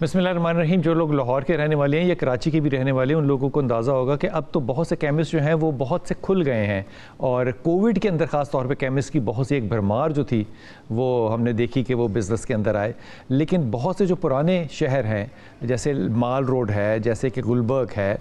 बिस्मिल्लाहिर्रहमानिर्रहीम। जो लोग लाहौर के रहने वाले हैं या कराची के भी रहने वाले हैं, उन लोगों को अंदाज़ा होगा कि अब तो बहुत से केमिस्ट जो हैं वो बहुत से खुल गए हैं, और कोविड के अंदर ख़ास तौर पे केमिस्ट की बहुत सी एक भरमार जो थी वो हमने देखी कि वो बिज़नेस के अंदर आए। लेकिन बहुत से जो पुराने शहर हैं, जैसे माल रोड है, जैसे कि गुलबर्ग है,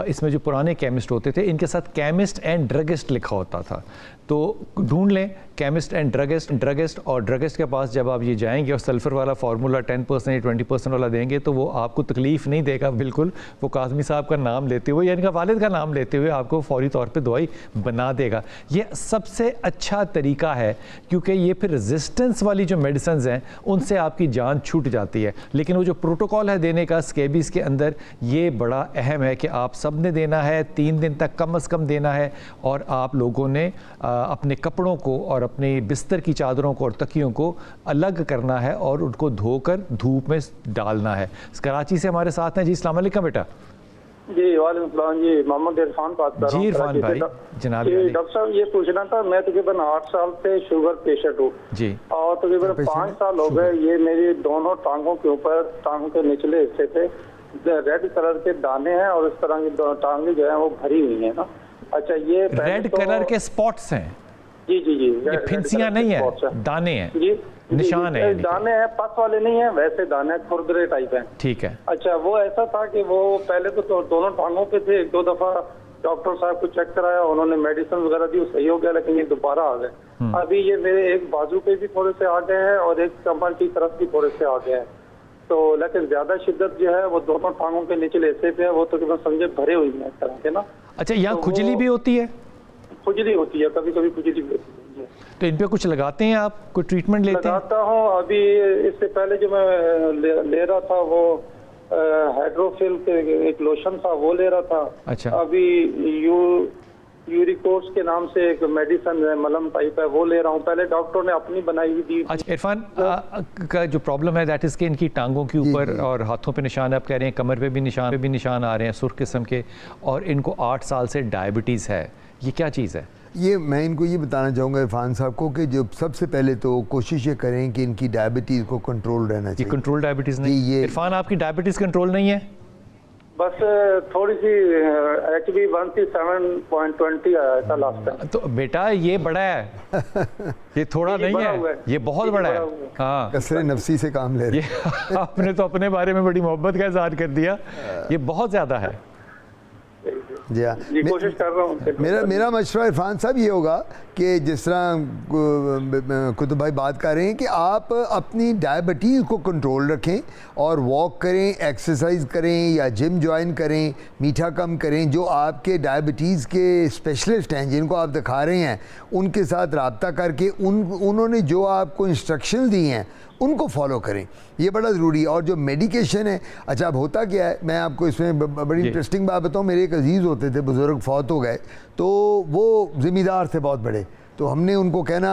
इसमें जो पुराने केमिस्ट होते थे इनके साथ केमिस्ट एंड ड्रगिस्ट लिखा होता था। तो ढूंढ लें केमिस्ट एंड ड्रगिस्ट, और ड्रगिस्ट के पास जब आप ये जाएंगे और सल्फ़र वाला फार्मूला 10% या 20% वाला देंगे तो वो आपको तकलीफ़ नहीं देगा बिल्कुल। वो काज़मी साहब का नाम लेते हुए या इनका वालिद का नाम लेते हुए आपको फ़ौरी तौर पे दवाई बना देगा। ये सबसे अच्छा तरीका है, क्योंकि ये फिर रेजिस्टेंस वाली जो मेडिसिन हैं उनसे आपकी जान छूट जाती है। लेकिन वो जो प्रोटोकॉल है देने का स्केबीज़ के अंदर, ये बड़ा अहम है कि आप सब ने देना है, 3 दिन तक कम अज़ कम देना है, और आप लोगों ने अपने कपड़ों को और अपने बिस्तर की चादरों को और तकियों को अलग करना है और उनको धोकर धूप में डालना है। कराची से हमारे साथ हैं जी। अस्सलाम वालेकुम बेटा। जी वालेकुम सलाम जी, मोहम्मद इरफान बात कर रहा हूँ। जी इरफान भाई जनाब। डॉक्टर साहब ये पूछना था, मैं तकरीबन 8 साल से शुगर पेशेंट हूँ जी, और तकरीबन 5 साल हो गए। ये मेरी दोनों टांगों के ऊपर, टांगों के निचले हिस्से पे रेड कलर के दाने हैं और इस तरह की टांगे जो है वो भरी हुई है ना। अच्छा, ये रेड कलर के स्पॉट्स हैं? जी जी जी, ये फिंसियां नहीं है, दाने हैं जी, निशान है। दाने हैं, पस वाले नहीं है, वैसे दाने खुरदरे टाइप हैं। ठीक है। अच्छा, वो ऐसा था कि वो पहले तो दोनों टांगों पे थे। 2 दफा डॉक्टर साहब को चेक कराया, उन्होंने मेडिसिन वगैरह दी, सही हो गया, लेकिन ये दोबारा आ गए। अभी ये मेरे एक बाजू पे भी थोड़े से आ गए हैं और एक कमर की तरफ भी थोड़े से आ गए हैं। तो लेकिन ज्यादा शिद्दत जो है वो दोनों टांगों के नीचे हिस्से पे है, वो तो समझे भरे हुई है इस तरह के ना। अच्छा, यहाँ तो खुजली भी होती है? खुजली होती है, कभी कभी खुजली भी होती है। तो इन पे कुछ लगाते हैं आप, कोई ट्रीटमेंट लेते हैं? लगाता हूँ। अभी इससे पहले जो मैं ले रहा था वो हाइड्रोफिल के एक लोशन था, वो ले रहा था। अच्छा। अभी यूरिकोर्स के नाम से एक मेडिसिन है, मलम टाइप है, वो ले रहा हूँ। पहले डॉक्टर ने अपनी बनाई हुई दी। अच्छा इरफान, का जो प्रॉब्लम है दैट इज़ कि इनकी टांगों के ऊपर और हाथों पे निशान, आप कह रहे हैं कमर पे भी निशान आ रहे हैं सुर्ख किस्म के, और इनको 8 साल से डायबिटीज़ है। ये क्या चीज़ है? ये मैं इनको ये बताना चाहूँगा इरफान साहब को कि जो सबसे पहले तो कोशिश ये करें कि इनकी डायबिटीज़ को कंट्रोल रहना चाहिए। ये कंट्रोल डायबिटीज़ नहीं? इरफान, आपकी डायबिटीज़ कंट्रोल नहीं है? बस थोड़ी सी HB 137.20 आया था लास्ट टाइम। तो बेटा ये बड़ा है, ये थोड़ा नहीं है, ये बहुत बड़ा है। हाँ, कसरे नफसी से काम ले रहे ये आपने तो अपने बारे में बड़ी मोहब्बत का इज़हार कर दिया, ये बहुत ज़्यादा है। जी हाँ, कोशिश कर रहा हूँ। मेरा मशवरा इरफान साहब ये होगा कि जिस तरह कुतुब भाई बात कर रहे हैं कि आप अपनी डायबिटीज़ को कंट्रोल रखें और वॉक करें, एक्सरसाइज करें या जिम ज्वाइन करें, मीठा कम करें। जो आपके डायबिटीज़ के स्पेशलिस्ट हैं जिनको आप दिखा रहे हैं, उनके साथ रब्ता करके उन्होंने जो आपको इंस्ट्रक्शन दी हैं उनको फॉलो करें, ये बड़ा ज़रूरी है। और जो मेडिकेशन है, अच्छा अब होता क्या है, मैं आपको इसमें बड़ी इंटरेस्टिंग बात बताऊँ। मेरे एक अजीज़ होते थे, बुज़ुर्ग फौत हो गए, तो वो ज़िम्मेदार थे बहुत बड़े। तो हमने उनको कहना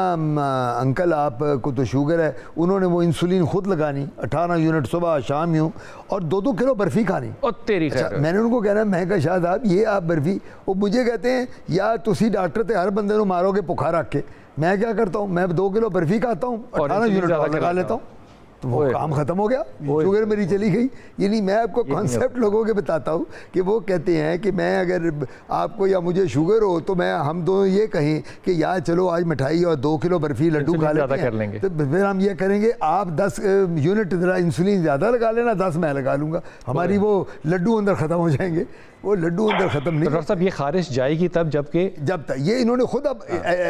अंकल आपको तो शुगर है, उन्होंने वो इंसुलिन खुद लगानी, 18 यूनिट सुबह शाम यूँ, और 2-2 किलो बर्फ़ी खानी। और तेरी अच्छा, मैंने उनको कहना, मैं कहा शायद आप ये आप बर्फ़ी, वो मुझे कहते हैं या तुसी डॉक्टर थे हर बंदे को मारोगे भुखा रख के। मैं क्या करता हूँ, मैं 2 किलो बर्फ़ी खाता हूँ, 18 यूनिट लगा लेता हूँ, तो वो काम ख़त्म हो गया, शुगर मेरी चली गई। यानी मैं आपको कॉन्सेप्ट लोगों के बताता हूँ कि वो कहते हैं कि मैं अगर आपको या मुझे शुगर हो तो हम दोनों ये कहें कि यार चलो आज मिठाई और 2 किलो बर्फ़ी लड्डू खा लेते हैं, तो फिर हम ये करेंगे आप 10 यूनिट ज़रा इंसुलिन ज़्यादा लगा लेना, 10 मैं लगा लूँगा, हमारी वो लड्डू अंदर ख़त्म हो जाएंगे। वो लड्डू अंदर ख़त्म नहीं। डॉक्टर साहब, ये खारिश जाएगी तब जब तक ये इन्होंने खुद अब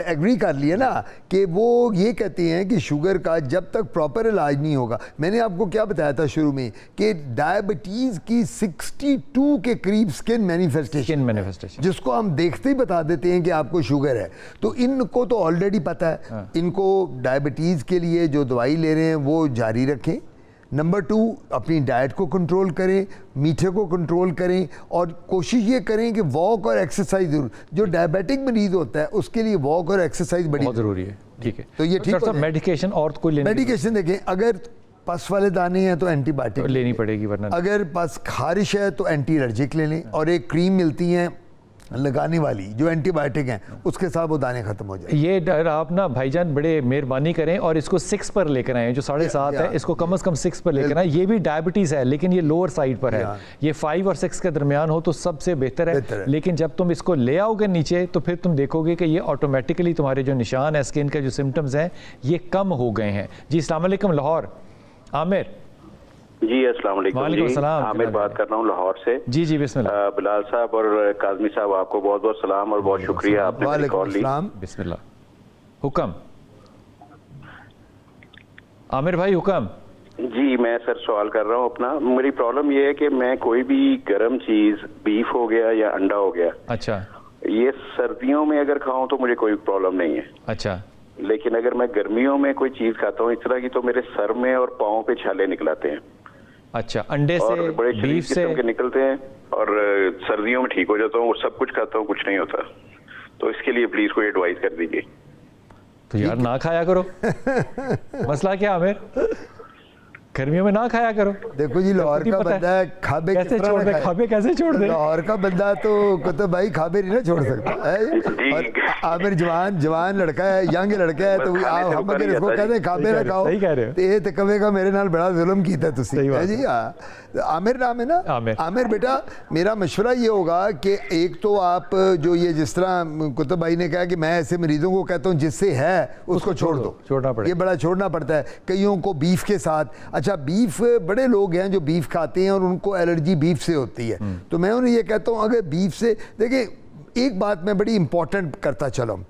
एग्री कर लिया ना कि वो ये कहते हैं कि शुगर का जब तक प्रॉपर इलाज नहीं होगा। मैंने आपको क्या बताया था शुरू में कि डायबिटीज़ की 62 के करीब स्किन मैनिफेस्टेशन, जिसको हम देखते ही बता देते हैं कि आपको शुगर है। तो इनको तो ऑलरेडी पता है। इनको डायबिटीज़ के लिए जो दवाई ले रहे हैं वो जारी रखें। नंबर 2, अपनी डाइट को कंट्रोल करें, मीठे को कंट्रोल करें, और कोशिश ये करें कि वॉक और एक्सरसाइज जरूर, जो डायबिटिक मरीज होता है उसके लिए वॉक और एक्सरसाइज बड़ी ज़रूरी है। ठीक है, तो ये ठीक है। मेडिकेशन और कोई लेने? मेडिकेशन देखें, अगर पस वाले दाने हैं तो एंटीबायोटिक लेनी पड़ेगी, वरना अगर पस खारिश है तो एंटी एलर्जिक ले लें। और एक क्रीम मिलती हैं लगाने वाली जो एंटीबायोटिक हैं उसके साथ वो दाने खत्म हो जाए। ये डर आप ना भाईजान बड़े मेहरबानी करें और इसको 6 पर लेकर आए, जो 7.5 है इसको कम से कम 6 पर लेकर आए। ये भी डायबिटीज़ है लेकिन ये लोअर साइड पर है, ये 5 और 6 के दरमियान हो तो सबसे बेहतर है। लेकिन जब तुम इसको ले आओगे नीचे तो फिर तुम देखोगे कि ये ऑटोमेटिकली तुम्हारे जो निशान है, स्किन के जो सिम्टम्स हैं ये कम हो गए हैं। जी अस्सलाम वालेकुम लाहौर, आमिर। जी अस्सलाम वालेकुम जी, आमिर बात कर रहा हूँ लाहौर से। जी जी बिस्मिल्लाह। बिलाल साहब और काज़मी साहब आपको बहुत बहुत सलाम और बहुत शुक्रिया आपने मेरी कॉल ली। बिस्मिल्लाह, हुक्म आमिर भाई, हुक्म। जी मैं सर सवाल कर रहा हूँ अपना। मेरी प्रॉब्लम ये है कि मैं कोई भी गर्म चीज, बीफ हो गया या अंडा हो गया, अच्छा, ये सर्दियों में अगर खाऊं तो मुझे कोई प्रॉब्लम नहीं है। अच्छा, लेकिन अगर मैं गर्मियों में कोई चीज खाता हूँ इस तरह की तो मेरे सर में और पाँव पे छाले निकलाते हैं। अच्छा, अंडे से, बड़े बीफ से के निकलते हैं और सर्दियों में ठीक हो जाता हूँ और सब कुछ खाता हूँ, कुछ नहीं होता। तो इसके लिए प्लीज कोई एडवाइस कर दीजिए। तो यार ना खाया करो। मसला क्या आमिर, गर्मियों में ना खाया करो। देखो जी लाहौर का बंदा है, खाबे कैसे छोड़ दे, खाबे कैसे छोड़ दे। लाहौर का बंदा तो कुतुब भाई खाबे नहीं ना छोड़ सकता है। और आमिर जवान लड़का है, यंग लड़का है, तो हम अगर इसको कहते खाबे ना खाओ तो ये तो कहेगा मेरे नाल बड़ा जुल्म कीता तुसी है जी। आमिर नाम है ना, आमिर बेटा मेरा मशवरा ये होगा कि एक तो आप जो ये जिस तरह कुतुब भाई ने कहा कि मैं ऐसे मरीजों को कहता हूँ जिससे है उसको छोड़ दो, छोड़ना पड़ेगा, ये बड़ा छोड़ना पड़ता है। कईयों को बीफ के साथ, अच्छा बीफ, बड़े लोग हैं जो बीफ खाते हैं और उनको एलर्जी बीफ से होती है, तो मैं उन्हें ये कहता हूँ अगर बीफ से, देखिए एक बात मैं बड़ी इंपॉर्टेंट करता चलूँ,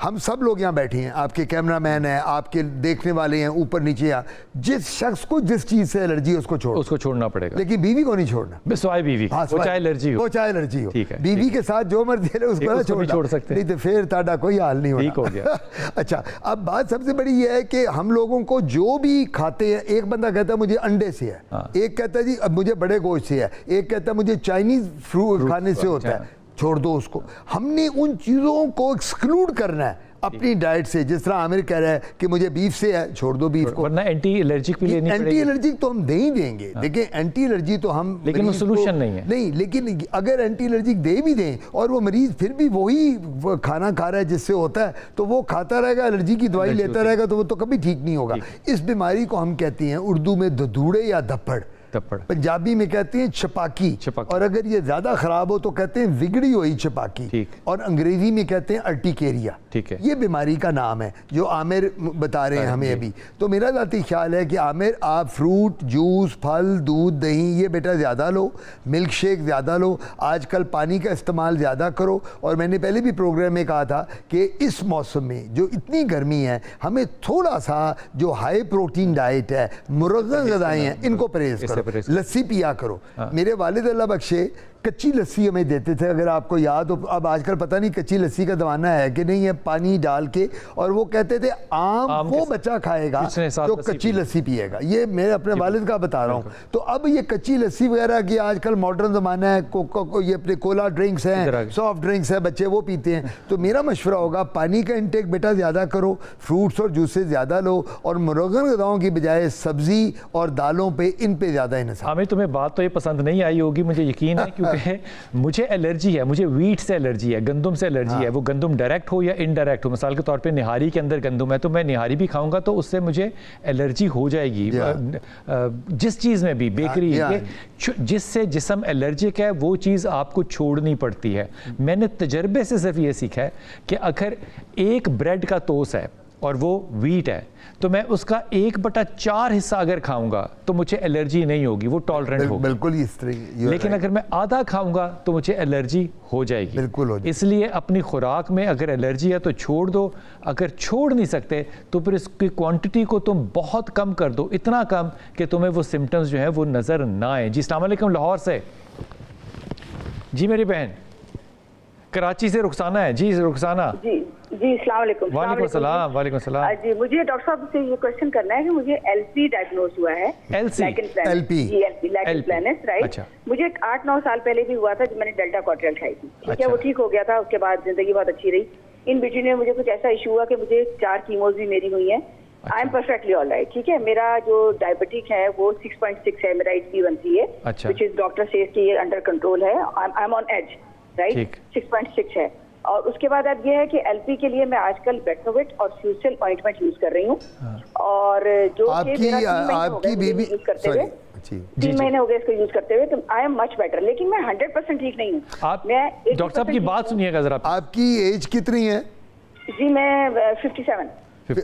हम सब लोग यहाँ बैठे हैं, आपके कैमरामैन हैं, आपके देखने वाले हैं ऊपर नीचे, यहाँ जिस शख्स को जिस चीज़ से एलर्जी है उसको छोड़ना पड़ेगा, लेकिन बीवी को नहीं छोड़ना। सिवाय बीवी, वो चाहे एलर्जी हो, ठीक है, बीवी के साथ जो मर्जी है उसको ना छोड़ सकते, नहीं तो फिर ताड़ा कोई हाल नहीं होगा। ठीक हो गया। अच्छा, अब बात सबसे बड़ी ये है कि हम लोगों को जो भी खाते हैं, एक बंदा कहता है मुझे अंडे से है, एक कहता है जी अब मुझे बड़े गोश्त से है, एक कहता है मुझे चाइनीज फ्रूट खाने से होता है, छोड़ दो उसको। हमने उन चीज़ों को एक्सक्लूड करना है अपनी डाइट से। जिस तरह आमिर कह रहा है कि मुझे बीफ से है, छोड़ दो बीफ को, वरना एंटी एलर्जिक भी लेनी पड़ेगी। एंटी एलर्जिक तो हम दे ही देंगे, देखिए एंटी एलर्जी तो हम, लेकिन वो सोल्यूशन नहीं है। नहीं, लेकिन अगर एंटी एलर्जिक दे भी दें और वो मरीज फिर भी वही खाना खा रहा है जिससे होता है, तो वो खाता रहेगा, एलर्जी की दवाई लेता रहेगा, तो वो तो कभी ठीक नहीं होगा। इस बीमारी को हम कहते हैं उर्दू में ददूड़े या धप्पड़, पंजाबी में कहते हैं छपाकी, और अगर ये ज्यादा खराब हो तो कहते हैं बिगड़ी हुई छपाकी, और अंग्रेजी में कहते हैं अर्टिकेरिया। ठीक है, ये बीमारी का नाम है जो आमिर बता रहे हैं हमें अभी। तो मेरा ज़ाती ख्याल है कि आमिर आप फ्रूट, जूस, फल, दूध, दही ये बेटा ज़्यादा लो, मिल्क शेक ज़्यादा लो, आजकल पानी का इस्तेमाल ज़्यादा करो। और मैंने पहले भी प्रोग्राम में कहा था कि इस मौसम में जो इतनी गर्मी है, हमें थोड़ा सा जो हाई प्रोटीन डाइट है, मुरग़्ज़क़ ग़िज़ाएँ हैं, इनको परहेज़ करो, लस्सी पिया करो। मेरे वालिद अल्लाह बख्शे कच्ची लस्सी हमें देते थे, अगर आपको याद हो। अब आजकल पता नहीं कच्ची लस्सी का ज़माना है कि नहीं है, पानी डाल के, और वो कहते थे आम वो बच्चा खाएगा जो कच्ची लस्सी पिएगा। ये मैं अपने वालिद का बता रहा हूँ। तो अब ये कच्ची लस्सी वगैरह की आजकल मॉडर्न ज़माना है, ये अपने कोला ड्रिंक्स हैं, सॉफ्ट ड्रिंक्स हैं, बच्चे वो पीते हैं। तो मेरा मशवरा होगा पानी का इंटेक बेटा ज़्यादा करो, फ्रूट्स और जूसेस ज़्यादा लो, और मुरग़्ज़क़ ग़िज़ाओं की बजाय सब्ज़ी और दालों पर इन पर ज़्यादा इन्हें। हमें तुम्हें बात तो ये पसंद नहीं आई होगी, मुझे यकीन है, क्योंकि मुझे एलर्जी है, मुझे वीट से एलर्जी है, गंदम से एलर्जी है। वो गंदम डायरेक्ट हो या इनडायरेक्ट हो, मिसाल के तौर पे निहारी के अंदर गंदम है तो मैं निहारी भी खाऊंगा तो उससे मुझे एलर्जी हो जाएगी। जिस चीज़ में भी बेकरी जिससे जिस्म एलर्जिक है वो चीज़ आपको छोड़नी पड़ती है। मैंने तजर्बे से सिर्फ ये सीखा है कि अगर एक ब्रेड का तोस है और वो वीट है तो मैं उसका 1/4 हिस्सा अगर खाऊंगा तो मुझे एलर्जी नहीं होगी, वो टॉलरेंट होगी, बिल्कुल इस तरह। लेकिन अगर मैं आधा खाऊंगा तो मुझे एलर्जी हो जाएगी, बिल्कुल हो जाएगी। इसलिए अपनी खुराक में अगर एलर्जी है तो छोड़ दो, अगर छोड़ नहीं सकते तो फिर इसकी क्वांटिटी को तुम बहुत कम कर दो, इतना कम कि तुम्हें वो सिम्टम्स जो है वो नज़र ना आए। जी अस्सलाम वालेकुम लाहौर से। जी मेरी बहन कराची से रुखसाना है। जी रुखसाना। जी अस्सलाम वालेकुम। वालेकुम सलाम। वालेकुम सलाम। जी मुझे डॉक्टर साहब से ये क्वेश्चन करना है कि मुझे एलपी डायग्नोज हुआ है। LP planet, right. मुझे 8-9 साल पहले भी हुआ था जब मैंने डेल्टा कॉर्टियल खाई थी, ठीक है, वो ठीक हो गया था, उसके बाद जिंदगी बहुत अच्छी रही। इन बिटवीन में मुझे कुछ ऐसा इशू हुआ कि मुझे 4 कीमोज भी मेरी हुई है। I am perfectly all right, ठीक है। मेरा जो डायबिटिक है वो 6.6 है, मेरा HbA1c है, व्हिच इज डॉक्टर सेज कि ये अंडर कंट्रोल है। I am on edge, right, 6.6 है। और उसके बाद अब ये है कि एलपी के लिए मैं आजकल बेटनोवेट और फ्यूसेल ऑइंटमेंट यूज कर रही हूँ। और जो आपकी बेबी यूज करते हुए 3 महीने हो गए इसको यूज करते हुए, तो आई एम मच बेटर, लेकिन मैं 100% ठीक नहीं हूँ। मैं डॉक्टर साहब की बात सुनिएगा जरा। आपकी एज कितनी है? जी मैं 57।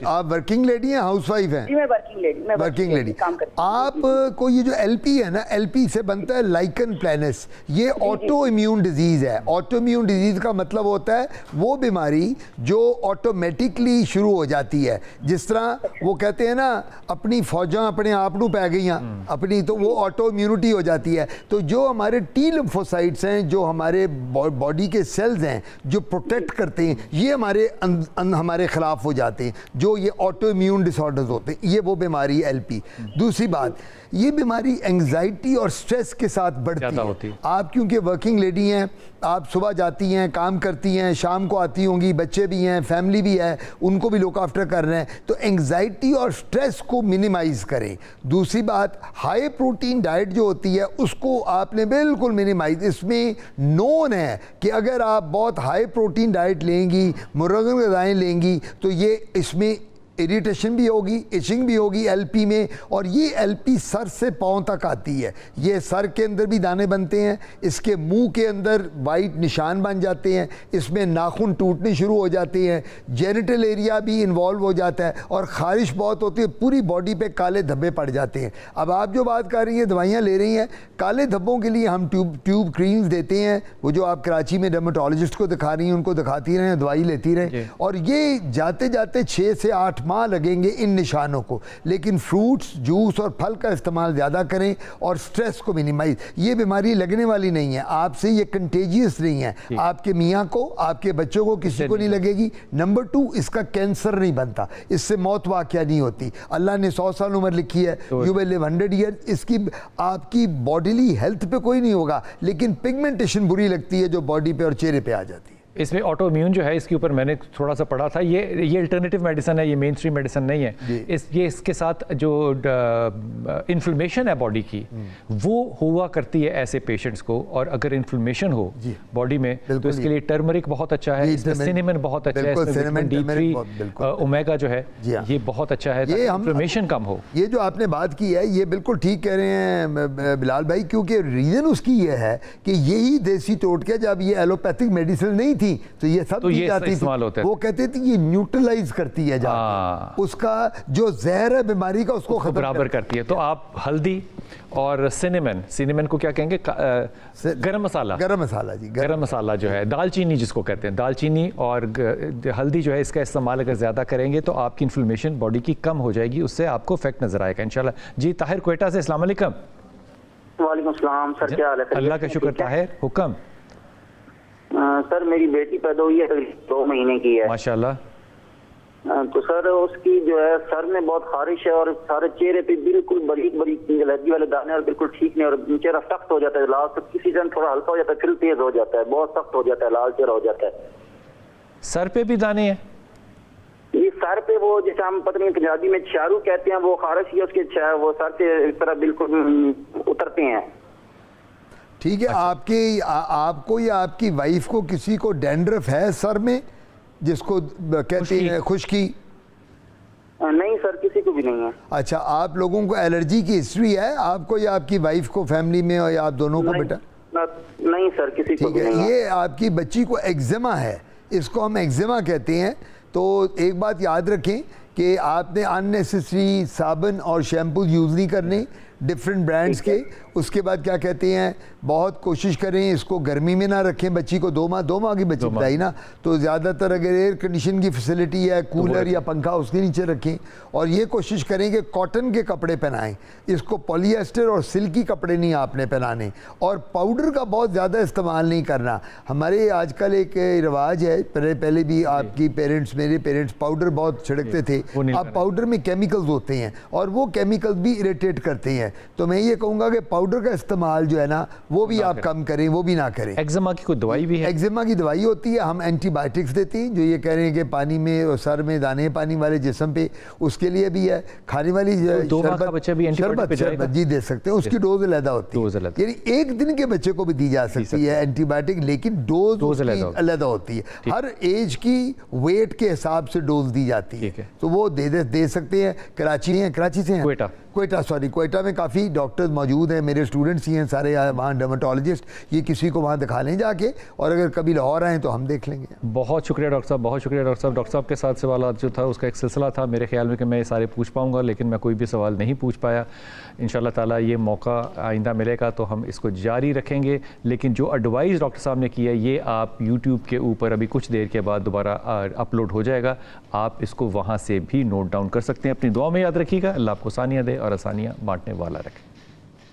आप वर्किंग लेडी हैं, हाउसवाइफ हैं? जी मैं वर्किंग लेडी, मैं वर्किंग लेडी काम करती हूँ। आपको ये जो एलपी है ना, एलपी से बनता है लाइकन प्लैनस, ये ऑटो इम्यून डिजीज है। ऑटो इम्यून डिजीज का मतलब होता है वो बीमारी जो ऑटोमेटिकली शुरू हो जाती है। जिस तरह वो कहते हैं ना, अपनी फौजां अपने आप नू पै गई अपनी, तो वो ऑटो इम्यूनिटी हो जाती है। तो जो हमारे टी लिम्फोसाइट्स हैं, जो हमारे बॉडी के सेल्स हैं जो प्रोटेक्ट करते हैं, ये हमारे खिलाफ हो जाते हैं। जो ये ऑटो इम्यून डिसऑर्डर्स होते हैं, ये वो बीमारी एलपी। दूसरी बात, ये बीमारी एंग्जाइटी और स्ट्रेस के साथ बढ़ती है। आप क्योंकि वर्किंग लेडी हैं, आप सुबह जाती हैं, काम करती हैं, शाम को आती होंगी, बच्चे भी हैं, फैमिली भी है, उनको भी लुक आफ्टर कर रहे हैं, तो एंग्जाइटी और स्ट्रेस को मिनिमाइज करें। दूसरी बात, हाई प्रोटीन डाइट जो होती है उसको आपने बिल्कुल मिनिमाइज, इसमें नोन है कि अगर आप बहुत हाई प्रोटीन डाइट लेंगी, मुर्गन ग़िज़ाएँ लेंगी, तो ये इसमें इरिटेशन भी होगी, इचिंग भी होगी एलपी में। और ये एलपी सर से पाँव तक आती है। ये सर के अंदर भी दाने बनते हैं, इसके मुंह के अंदर वाइट निशान बन जाते हैं, इसमें नाखून टूटने शुरू हो जाते हैं, जेनिटल एरिया भी इन्वॉल्व हो जाता है और ख़ारिश बहुत होती है, पूरी बॉडी पे काले धब्बे पड़ जाते हैं। अब आप जो बात कर रही हैं, दवाइयाँ ले रही हैं, काले धब्बों के लिए हम ट्यूब क्रीम्स देते हैं। वो जो आप कराची में डर्मेटोलॉजिस्ट को दिखा रही हैं, उनको दिखाती रहें, दवाई लेती रहें। और ये जाते जाते 6 से 8 माह लगेंगे इन निशानों को। लेकिन फ्रूट्स, जूस और फल का इस्तेमाल ज़्यादा करें और स्ट्रेस को मिनिमाइज। ये बीमारी लगने वाली नहीं है आपसे, ये कंटेजियस नहीं है। आपके मियाँ को, आपके बच्चों को, किसी को नहीं लगेगी। नंबर 2, इसका कैंसर नहीं बनता, इससे मौत वाक़या नहीं होती। अल्लाह ने 100 साल उम्र लिखी है, यू विल लिव 100 ईयर। इसकी आपकी बॉडीली हेल्थ पे कोई नहीं होगा, लेकिन पिगमेंटेशन बुरी लगती है जो बॉडी पे और चेहरे पे आ जाती है। इसमें ऑटो इम्यून जो है, इसके ऊपर मैंने थोड़ा सा पढ़ा था, ये अल्टरनेटिव मेडिसिन है, ये मेन स्ट्रीम मेडिसिन नहीं है। ये इसके साथ जो इन्फ्लेमेशन है बॉडी की, वो हुआ करती है ऐसे पेशेंट्स को। और अगर इन्फ्लेमेशन हो बॉडी में, तो इसके लिए टर्मरिक बहुत अच्छा है, सिनेमन बहुत अच्छा है, विटामिन D3 ओमेगा जो है ये बहुत अच्छा है, इन्फ्लेमेशन कम हो। ये जो आपने बात की है, ये बिल्कुल ठीक कह रहे हैं बिलाल भाई, क्योंकि रीज़न उसकी ये है कि यही देसी टोटके, जब ये एलोपैथिक मेडिसिन नहीं थी तो ये सब तो ये जाती थी। वो कहते थे ये न्यूट्रलाइज करती है जाके, उसका जो जहर है बीमारी का उसको खत्म बराबर करती है। तो आप हल्दी और सिनेमन को क्या कहेंगे, गरम मसाला जी, गरम मसाला जो है, दालचीनी जिसको कहते हैं, दालचीनी और हल्दी जो है, इसका इस्तेमाल अगर ज़्यादा करेंगे तो आपकी इन्फ्लेमेशन बॉडी की कम हो जाएगी, उससे आपको इफेक्ट नजर आएगा इंशाल्लाह। जी ताहिर क्वेटा से, अस्सलाम वालेकुम। वालेकुम सलाम सर, क्या हाल है? अल्लाह का शुक्र। ताहिर हुक्म। सर मेरी बेटी पैदा हुई है, 2 महीने की है माशाल्लाह। तो सर उसकी जो है सर में बहुत खारिश है और सारे चेहरे पे बिल्कुल बड़ी बड़ी एलर्जी वाले दाने और बिल्कुल ठीक नहीं, और चेहरा सख्त हो जाता है, लाल तो किसी जन थोड़ा हल्का हो जाता है, फिर तेज हो जाता है, बहुत सख्त हो जाता है, लाल चेहरा हो जाता है। सर पे भी दाने हैं? ये सर पे वो जैसे हम पता नहीं पंजाबी में चारू कहते हैं, वो खारिश ही उसके वो सर से इस तरह बिल्कुल उतरते हैं। ठीक है। अच्छा। आपको या आपकी वाइफ को किसी को डैंड्रफ है सर में, जिसको कहते हैं खुश्की? नहीं सर, किसी को भी नहीं है। अच्छा, आप लोगों को एलर्जी की हिस्ट्री है, आपको या आपकी वाइफ को, फैमिली में, और आप दोनों को? बेटा नहीं सर, किसी को भी नहीं है। ये आपकी बच्ची को एक्जिमा है, इसको हम एक्जिमा कहते हैं। तो एक बात याद रखें कि आपने अननेसेसरी साबुन और शैम्पू यूज़ नहीं करने डिफरेंट ब्रांड्स के। उसके बाद क्या कहते हैं, बहुत कोशिश करें इसको गर्मी में ना रखें बच्ची को। 2 माह की बच्ची बताई ना, तो ज़्यादातर अगर एयर कंडीशन की फैसिलिटी है, कूलर या पंखा उसके नीचे रखें। और ये कोशिश करें कि कॉटन के कपड़े पहनाएं, इसको पॉलिएस्टर और सिल्की कपड़े नहीं आपने पहनाने। और पाउडर का बहुत ज़्यादा इस्तेमाल नहीं करना। हमारे आजकल एक रिवाज है, पहले भी आपकी पेरेंट्स, मेरे पेरेंट्स पाउडर बहुत छिड़कते थे। अब पाउडर में केमिकल्स होते हैं और वो केमिकल्स भी इरिटेट करते हैं। हैं, तो मैं ये कहूँगा कि पाउडर का इस्तेमाल जो है ना वो भी आप कम करें, वो भी ना करें। एक्जिमा की कोई दवाई भी है? एक्जिमा की दवाई होती है, हम एंटीबायोटिक्स देते हैं, जो ये कह रहे हैं कि पानी में और सर में दाने पानी वाले जिस्म पे, उसके लिए भी है। खाने वाली दो माह का बच्चा भी एंटीबायोटिक पे जाएगा? जी दे सकते हैं, उसकी डोज अलग होती है, यानी एक दिन के बच्चे को भी दी जा सकती है एंटीबायोटिक, लेकिन डोज अलग होती है। हर एज की वेट के हिसाब से डोज दी जाती है, तो वो दे सकते हैं। कराची से हैं, क्वेटा में काफ़ी डॉक्टर्स मौजूद हैं, मेरे स्टूडेंट्स ही हैं सारे वहाँ डर्मेटोलॉजिस्ट, ये किसी को वहाँ दिखा लें जाके, और अगर कभी लाहौर आएँ तो हम देख लेंगे। बहुत शुक्रिया डॉक्टर साहब, बहुत शुक्रिया डॉक्टर साहब। डॉक्टर साहब के साथ सवाल जो था उसका एक सिलसिला था, मेरे ख्याल में कि मैं ये सारे पूछ पाऊँगा, लेकिन मैं कोई भी सवाल नहीं पूछ पाया। इंशाल्लाह ताला ये मौका आइंदा मिलेगा तो हम इसको जारी रखेंगे, लेकिन जो एडवाइस डॉक्टर साहब ने की है ये आप यूट्यूब के ऊपर अभी कुछ देर के बाद दोबारा अपलोड हो जाएगा, आप इसको वहाँ से भी नोट डाउन कर सकते हैं। अपनी दुआ में याद रखिएगा। अल्लाह आपको आसानियाँ दे और आसानियाँ बांटने वाला रखे।